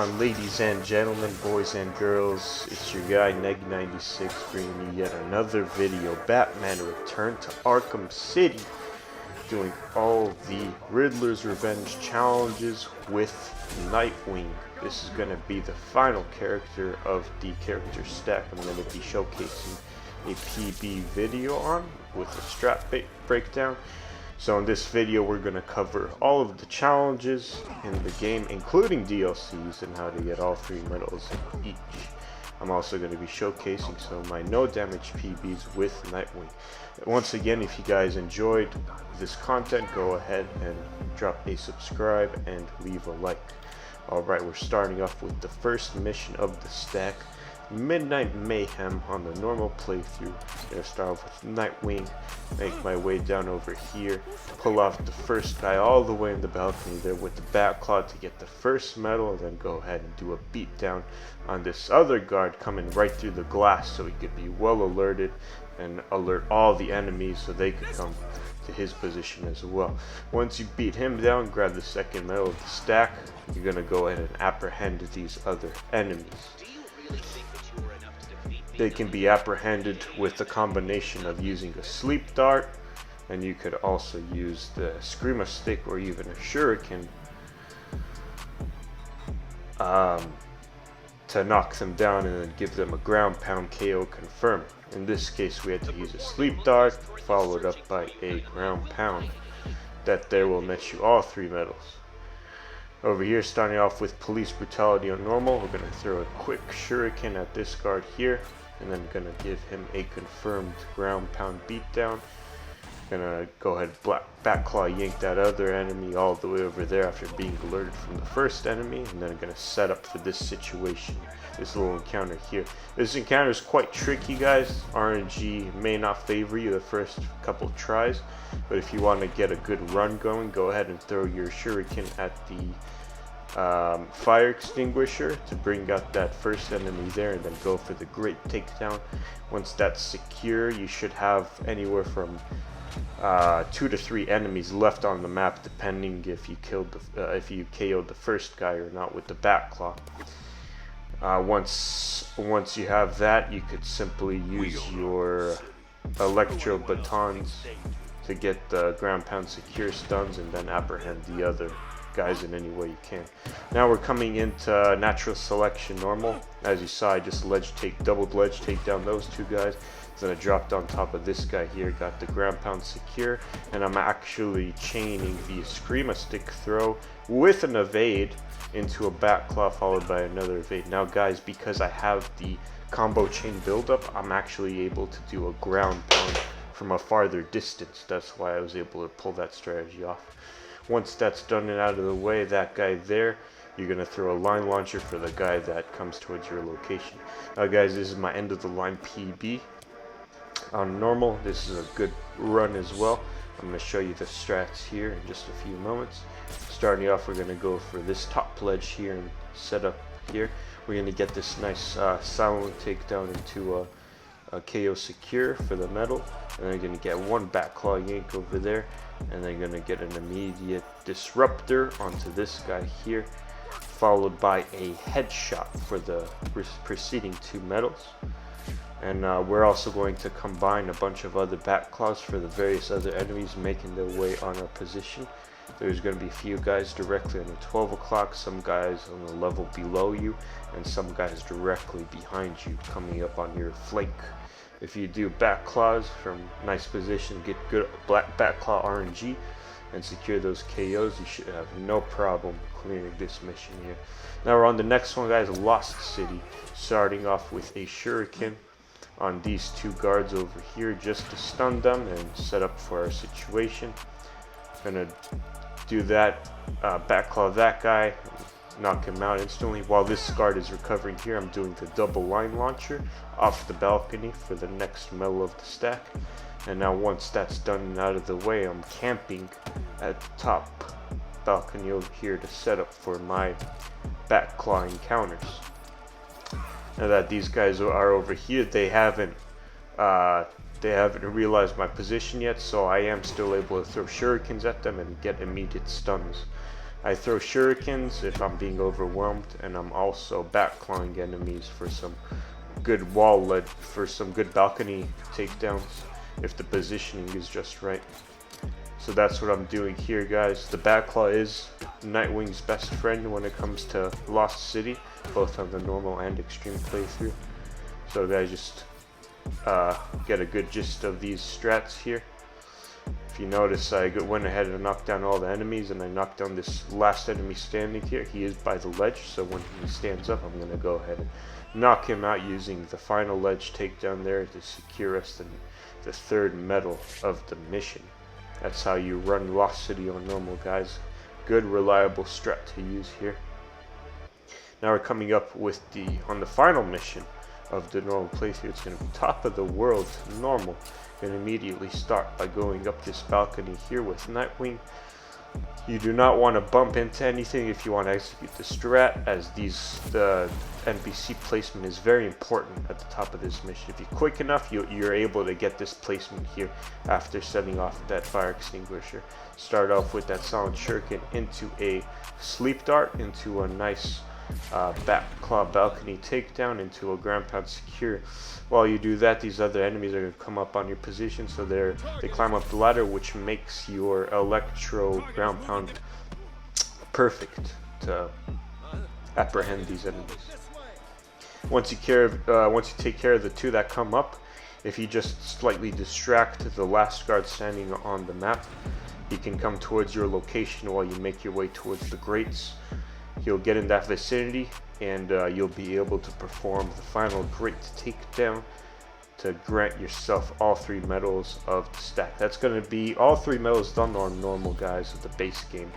on, ladies and gentlemen, boys and girls. It's your guy Neg96 bringing you yet another video. Batman returned to Arkham City, doing all the Riddler's Revenge challenges with Nightwing. This is going to be the final character of the character stack I'm going to be showcasing a PB video on with a strat breakdown. So in this video we're going to cover all of the challenges in the game, including DLCs, and how to get all 3 medals in each. I'm also going to be showcasing some of my no damage PBs with Nightwing. Once again, if you guys enjoyed this content, go ahead and drop a subscribe and leave a like. Alright, we're starting off with the first mission of the stack, Midnight Mayhem on the normal playthrough. I'm going to start off with Nightwing, make my way down over here, pull off the first guy all the way in the balcony there with the Batclaw to get the first medal, and then go ahead and do a beatdown on this other guard coming right through the glass so he could be well alerted and alert all the enemies so they could come to his position as well. Once you beat him down, grab the second medal of the stack. You're going to go ahead and apprehend these other enemies. They can be apprehended with a combination of using a sleep dart, and you could also use the screamer stick or even a shuriken to knock them down and then give them a ground pound KO confirm. In this case we had to use a sleep dart followed up by a ground pound. That there will net you all 3 medals. Over here, starting off with Police Brutality on normal, we're going to throw a quick shuriken at this guard here, and then going to give him a confirmed ground pound beatdown. Gonna go ahead Batclaw yank that other enemy all the way over there after being alerted from the first enemy, and then gonna set up for this situation, this little encounter here. This encounter is quite tricky, guys. RNG may not favor you the first couple tries, but if you want to get a good run going, go ahead and throw your shuriken at the fire extinguisher to bring out that first enemy there, and then go for the great takedown. Once that's secure, you should have anywhere from 2 to 3 enemies left on the map, depending if you KO'd the first guy or not with the Batclaw. Once you have that, you could simply use your electro batons to get the ground pound secure stuns and then apprehend the other guys in any way you can. Now we're coming into natural selection normal. As you saw, I just double ledge take down those 2 guys. Then I dropped on top of this guy here, got the ground pound secure, and I'm actually chaining the screamer stick throw with an evade into a Batclaw followed by another evade. Now guys, because I have the combo chain buildup, I'm actually able to do a ground pound from a farther distance. That's why I was able to pull that strategy off. Once that's done and out of the way, that guy there, you're going to throw a line launcher for the guy that comes towards your location. Now guys, this is my end of the line PB. On normal, this is a good run as well. I'm going to show you the strats here in just a few moments. Starting off, we're going to go for this top ledge here and set up here. We're going to get this nice silent takedown into a KO secure for the medal, and then we're going to get 1 Batclaw yank over there, and then going to get an immediate disruptor onto this guy here, followed by a headshot for the preceding 2 medals. And we're also going to combine a bunch of other Batclaws for the various other enemies making their way on our position. There's going to be a few guys directly on the 12 o'clock, some guys on the level below you, and some guys directly behind you coming up on your flank. If you do Batclaws from nice position, get good Batclaw RNG, and secure those KOs, you should have no problem clearing this mission here. Now we're on the next one, guys, Lost City. Starting off with a shuriken on these 2 guards over here just to stun them and set up for our situation. Gonna do that, Batclaw that guy, knock him out instantly. While this guard is recovering here, I'm doing the double line launcher off the balcony for the next medal of the stack. And now once that's done and out of the way, I'm camping at the top balcony over here to set up for my Batclaw encounters. Now that these guys are over here, they haven't realized my position yet, so I am still able to throw shurikens at them and get immediate stuns. I throw shurikens if I'm being overwhelmed, and I'm also backclawing enemies for some good wall lead, for some good balcony takedowns if the positioning is just right. So that's what I'm doing here, guys. The backclaw is Nightwing's best friend when it comes to Lost City, both on the normal and extreme playthrough. So guys, just get a good gist of these strats here. If you notice, I went ahead and knocked down all the enemies, and I knocked down this last enemy standing here. He is by the ledge, so when he stands up, I'm going to go ahead and knock him out using the final ledge takedown there to secure us the third medal of the mission. That's how you run Lost City on normal, guys. Good, reliable strat to use here. Now we're coming up with on the final mission of the normal playthrough. It's going to be top of the world normal. Going to immediately start by going up this balcony here with Nightwing. You do not want to bump into anything if you want to execute the strat, as the NPC placement is very important at the top of this mission. If you're quick enough, you're able to get this placement here after setting off that fire extinguisher. Start off with that silent shuriken into a sleep dart, into a nice backclaw balcony takedown, into a ground pound secure. While you do that, these other enemies are going to come up on your position, so they climb up the ladder, which makes your electro ground pound perfect to apprehend these enemies. Once you take care of the two that come up, if you just slightly distract the last guard standing on the map, he can come towards your location while you make your way towards the grates. He'll get in that vicinity, and you'll be able to perform the final grate takedown to grant yourself all 3 medals of the stack. That's going to be all 3 medals done on normal, guys, of the base game.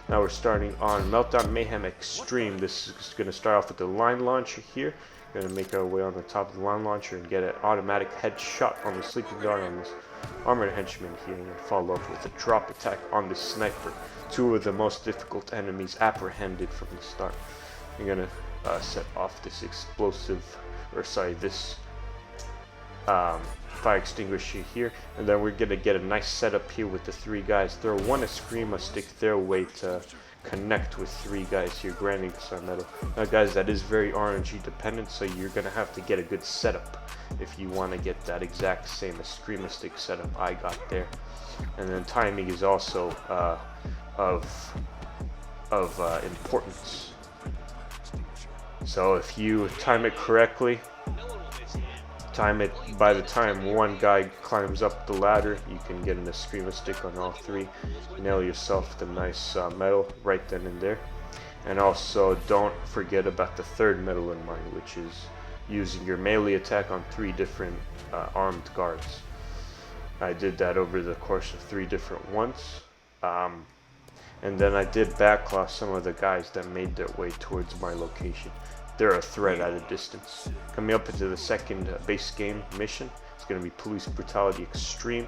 Now we're starting on Meltdown Mayhem Extreme. This is going to start off with the line launcher here. Going to make our way on the top of the line launcher and get an automatic headshot on the sleeping guard on this armored henchman here, and follow up with a drop attack on the sniper. 2 of the most difficult enemies apprehended from the start. You're going to set off this this fire extinguisher here, and then we're going to get a nice setup here with the 3 guys. Throw 1 Eskrima stick their way to connect with 3 guys here, granting us our medal. Now guys, that is very RNG dependent, so you're going to have to get a good setup if you want to get that exact same Eskrima stick setup I got there. And then timing is also of importance. So if you time it correctly, time it by the time 1 guy climbs up the ladder, you can get an Eskrima stick on all 3. Nail yourself the nice medal right then and there. And also don't forget about the 3rd medal in mind, which is using your melee attack on 3 different armed guards. I did that over the course of 3 different ones. And then I did backclaw some of the guys that made their way towards my location. They're a threat at a distance. Coming up into the 2nd base game mission, it's going to be Police Brutality Extreme.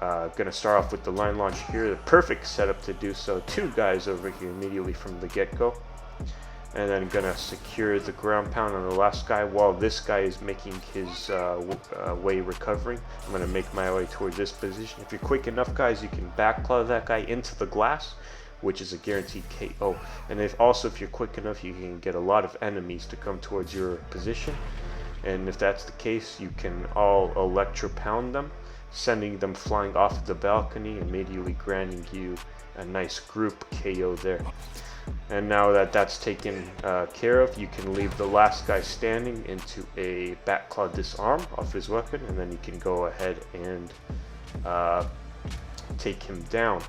Going to start off with the line launch here, the perfect setup to do so. 2 guys over here immediately from the get-go. And then going to secure the ground pound on the last guy while this guy is making his way recovering. I'm going to make my way towards this position. If you're quick enough, guys, you can backclaw that guy into the glass, which is a guaranteed KO. And if you're quick enough, you can get a lot of enemies to come towards your position. And if that's the case, you can all electro pound them, sending them flying off the balcony, immediately granting you a nice group KO there. And now that that's taken care of, you can leave the last guy standing into a backclaw disarm off his weapon, and then you can go ahead and take him down,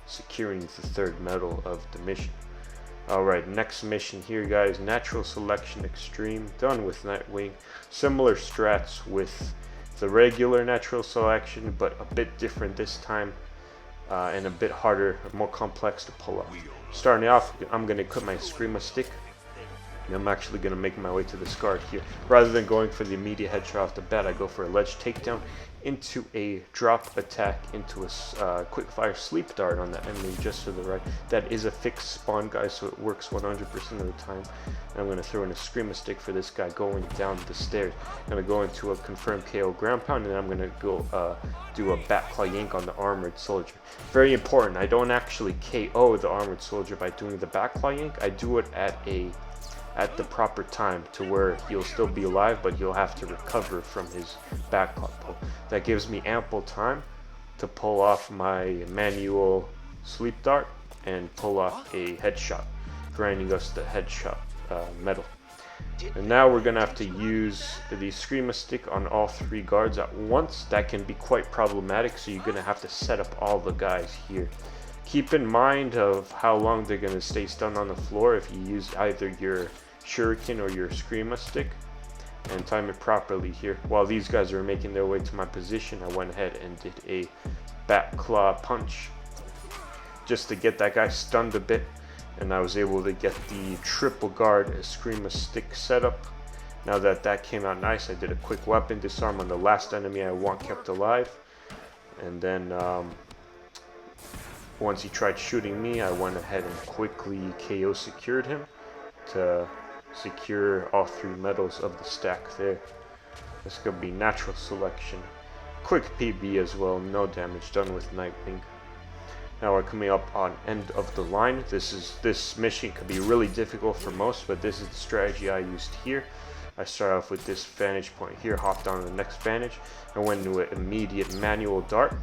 securing the 3rd medal of the mission. Alright, next mission here, guys, Natural Selection Extreme, done with Nightwing. Similar strats with the regular Natural Selection, but a bit different this time, and a bit harder, more complex to pull off. Starting off, I'm going to equip my Eskrima stick I'm actually going to make my way to this guard here. Rather than going for the immediate headshot off the bat, I go for a ledge takedown into a drop attack into a quick fire sleep dart on the enemy just to the right. That is a fixed spawn, guys, so it works 100% of the time. And I'm going to throw in a screamer stick for this guy going down the stairs. I'm going to go into a confirmed KO ground pound, and then I'm going to go do a bat claw yank on the armored soldier. Very important, I don't actually KO the armored soldier by doing the bat claw yank. I do it at the proper time to where he'll still be alive, but he'll have to recover from his backclaw pull. That gives me ample time to pull off my manual sleep dart and pull off a headshot, granting us the headshot medal. And now we're gonna have to use the screamer stick on all 3 guards at once. That can be quite problematic, so you're gonna have to set up all the guys here. Keep in mind of how long they're gonna stay stunned on the floor if you use either your shuriken or your screamer stick, and time it properly here. While these guys are making their way to my position, I went ahead and did a bat claw punch just to get that guy stunned a bit, and I was able to get the triple guard screamer stick set up. Now that came out nice, I did a quick weapon disarm on the last enemy I want kept alive, and then once he tried shooting me, I went ahead and quickly KO secured him to secure all 3 medals of the stack there. This is going to be natural selection. Quick PB as well, no damage done with Nightwing. Now we're coming up on end of the line. This mission could be really difficult for most, but this is the strategy I used here. I started off with this vantage point here, hopped on the next vantage, and went into an immediate manual dart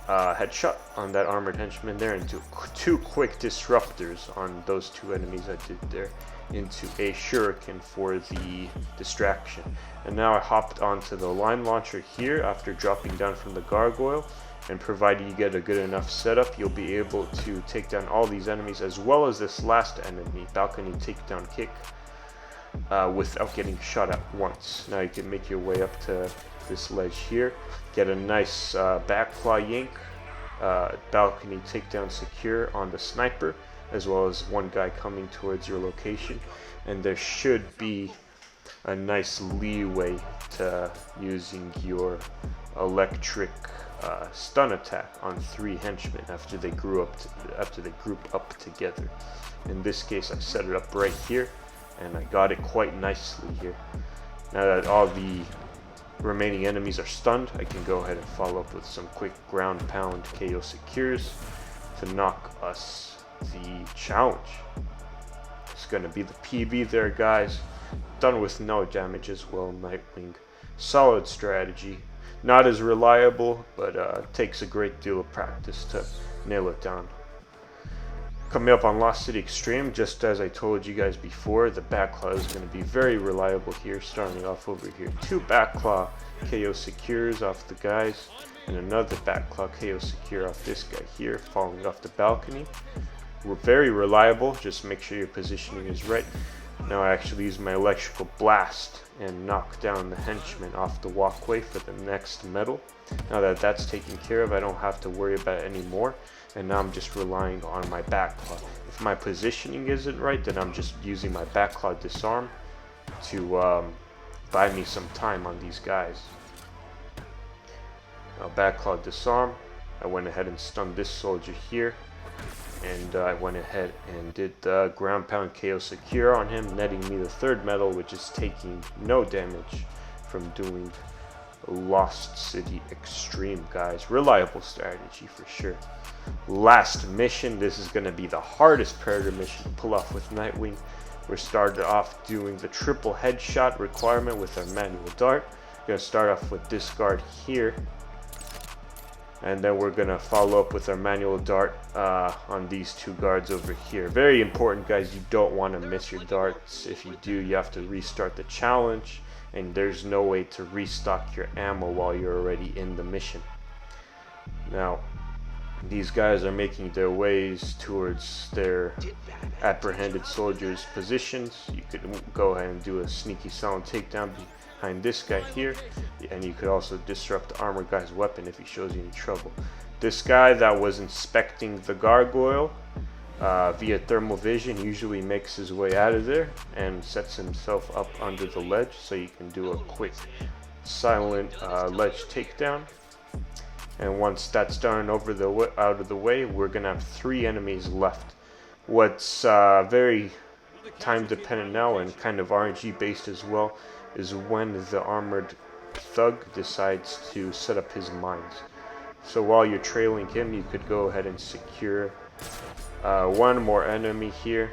headshot on that armored henchman there, into 2 quick disruptors on those 2 enemies I did there, into a shuriken for the distraction. And now I hopped onto the line launcher here after dropping down from the gargoyle, and provided you get a good enough setup, you'll be able to take down all these enemies as well as this last enemy, balcony takedown kick, without getting shot at once. Now you can make your way up to this ledge here, get a nice back claw yank, balcony takedown secure on the sniper, as well as 1 guy coming towards your location, and there should be a nice leeway to using your electric stun attack on 3 henchmen after they group up together. In this case, I set it up right here, and I got it quite nicely here. Now that all the remaining enemies are stunned, I can go ahead and follow up with some quick ground pound KO secures to knock us the challenge. It's gonna be the PB there, guys. Done with no damage as well. Nightwing, solid strategy, not as reliable, but takes a great deal of practice to nail it down. Coming up on Lost City Extreme, just as I told you guys before, the backclaw is going to be very reliable here. Starting off over here, 2 backclaw KO secures off the guys, and another backclaw KO secure off this guy here, falling off the balcony. We're very reliable, just make sure your positioning is right. Now I actually use my electrical blast and knock down the henchman off the walkway for the next medal. Now that that's taken care of, I don't have to worry about it anymore, and now I'm just relying on my backclaw. If my positioning isn't right, then I'm just using my backclaw disarm to buy me some time on these guys. Now backclaw disarm, I went ahead and stunned this soldier here, and I went ahead and did the ground pound KO secure on him, netting me the 3rd medal, which is taking no damage from doing Lost City Extreme, guys. Reliable strategy for sure. Last mission, this is going to be the hardest Predator mission to pull off with Nightwing. We're started off doing the triple headshot requirement with our manual dart. We're going to start off with this guard here, and then we're going to follow up with our manual dart on these 2 guards over here. Very important, guys, you don't want to miss your darts. If you do, you have to restart the challenge, and there's no way to restock your ammo while you're already in the mission. Now, these guys are making their ways towards their apprehended soldiers' positions. You could go ahead and do a sneaky silent takedown behind this guy here, and you could also disrupt the armored guy's weapon if he shows you any trouble. This guy that was inspecting the gargoyle via thermal vision, usually makes his way out of there and sets himself up under the ledge so you can do a quick silent ledge takedown. And once that's done out of the way, we're gonna have 3 enemies left. What's very time dependent now and kind of RNG based as well is when the armored thug decides to set up his mines. So while you're trailing him, you could go ahead and secure one more enemy here.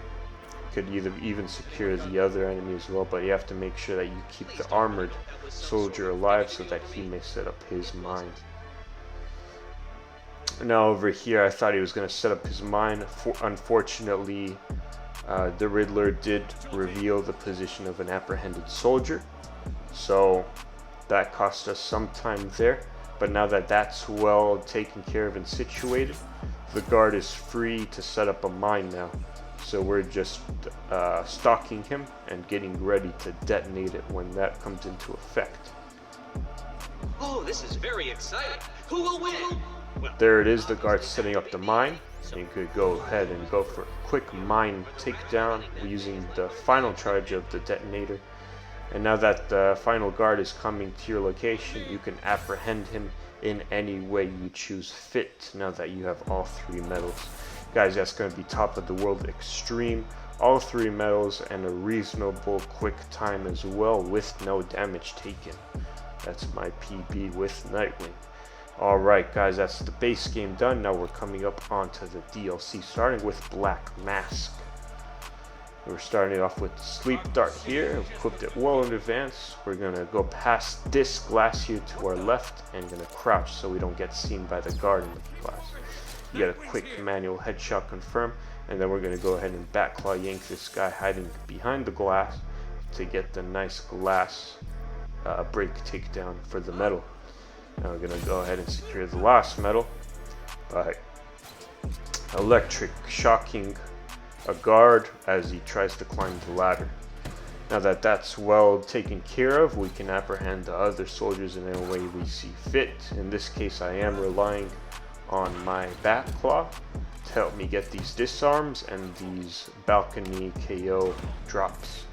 You could even secure the other enemy as well, but you have to make sure that you keep the armored soldier alive so that he may set up his mine. Now over here, I thought he was going to set up his mine. Unfortunately, the Riddler did reveal the position of an apprehended soldier, so that cost us some time there. But now that that's well taken care of and situated, the guard is free to set up a mine now. So we're just stalking him and getting ready to detonate it when that comes into effect. Oh, this is very exciting. Who will win? Well, There it is, the guard setting up the mine. And you could go ahead and go for a quick mine takedown using the final charge of the detonator. And now that the final guard is coming to your location, you can apprehend him in any way you choose fit now that you have all 3 medals. Guys, that's going to be top of the world extreme. All 3 medals and a reasonable quick time as well with no damage taken. That's my PB with Nightwing. Alright guys, that's the base game done. Now we're coming up onto the DLC, starting with Black Mask. We're starting off with Sleep Dart here, equipped it well in advance. We're going to go past this glass here to our left and going to crouch so we don't get seen by the guard in the glass. You get a quick manual headshot confirm, and then we're going to go ahead and backclaw yank this guy hiding behind the glass to get the nice glass break takedown for the medal. Now we're going to go ahead and secure the last medal by electric shocking a guard as he tries to climb the ladder. Now that that's well taken care of, we can apprehend the other soldiers in any way we see fit. In this case, I am relying on my Batclaw to help me get these disarms and these balcony KO drops.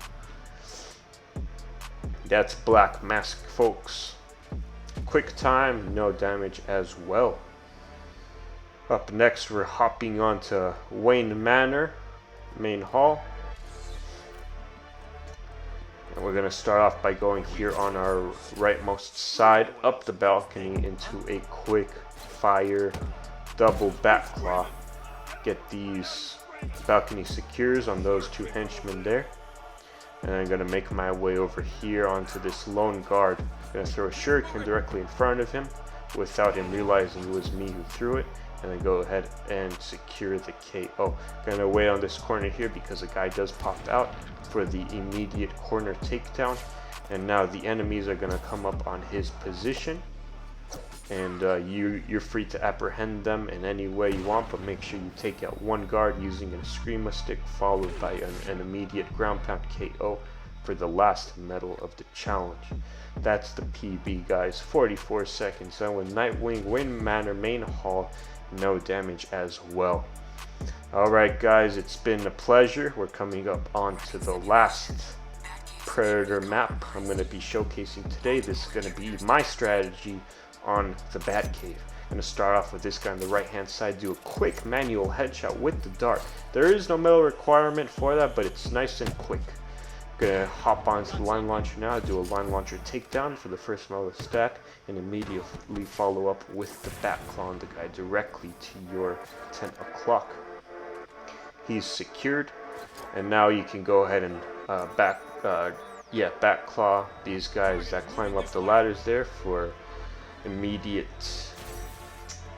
That's Black Mask, folks. Quick time, no damage as well. Up next, we're hopping onto Wayne Manor, main hall. And we're going to start off by going here on our rightmost side, up the balcony into a quick fire double Batclaw. Get these balcony secures on those 2 henchmen there. And I'm going to make my way over here onto this lone guard. I'm going to throw a shuriken directly in front of him without him realizing it was me who threw it. And then go ahead and secure the KO. Going to wait on this corner here because a guy does pop out for the immediate corner takedown. And now the enemies are going to come up on his position. And you're free to apprehend them in any way you want, but make sure you take out 1 guard using a Screama stick followed by an immediate ground pound KO for the last medal of the challenge. That's the PB, guys. 44 seconds. And with Nightwing, Wayne Manor, main hall, no damage as well. Alright guys, it's been a pleasure. We're coming up onto the last Predator map I'm going to be showcasing today. This is going to be my strategy on the Batcave. I'm going to start off with this guy on the right hand side, do a quick manual headshot with the dart. There is no medal requirement for that, but it's nice and quick. I'm going to hop onto the line launcher now, do a line launcher takedown for the first medal stack, and immediately follow up with the Batclaw on the guy directly to your 10 o'clock. He's secured, and now you can go ahead and Batclaw these guys that climb up the ladders there for immediate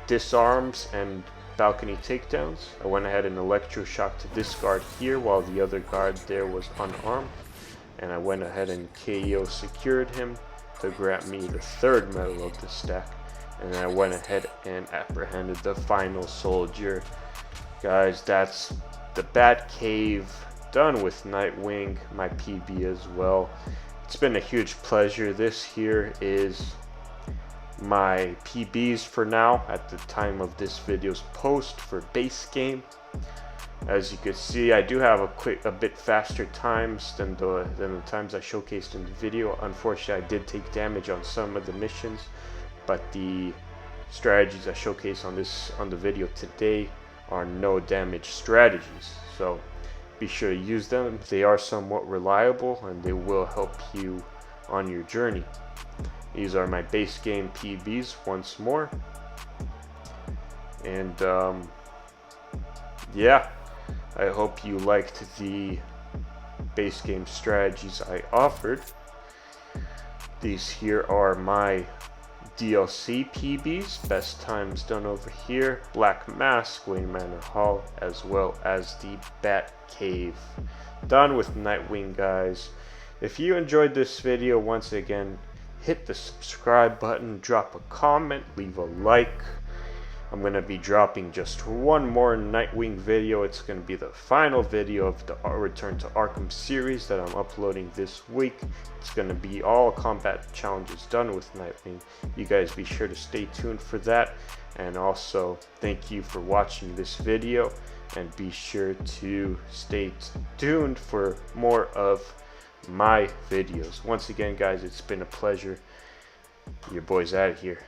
disarms and balcony takedowns. I went ahead and electroshocked to this guard here while the other guard there was unarmed, and I went ahead and KO secured him to grant me the 3rd medal of the stack. And I went ahead and apprehended the final soldier. Guys, that's the Batcave done with Nightwing, my PB as well. It's been a huge pleasure. This here is my PBs for now at the time of this video's post for base game. As you can see, I do have a bit faster times than the times I showcased in the video. Unfortunately, I did take damage on some of the missions, but the strategies I showcase on the video today are no damage strategies. So be sure to use them. They are somewhat reliable and they will help you on your journey. These are my base game PBs once more. And yeah, I hope you liked the base game strategies I offered. These here are my DLC PBs, best times done over here, Black Mask, Wayne Manor Hall, as well as the Batcave. Done with Nightwing, guys. If you enjoyed this video, once again, hit the subscribe button, drop a comment, leave a like. I'm going to be dropping just one more Nightwing video. It's going to be the final video of the Return to Arkham series that I'm uploading this week. It's going to be all combat challenges done with Nightwing. You guys be sure to stay tuned for that. And also, thank you for watching this video. And be sure to stay tuned for more of my videos. Once again, guys, it's been a pleasure. Your boy's out of here.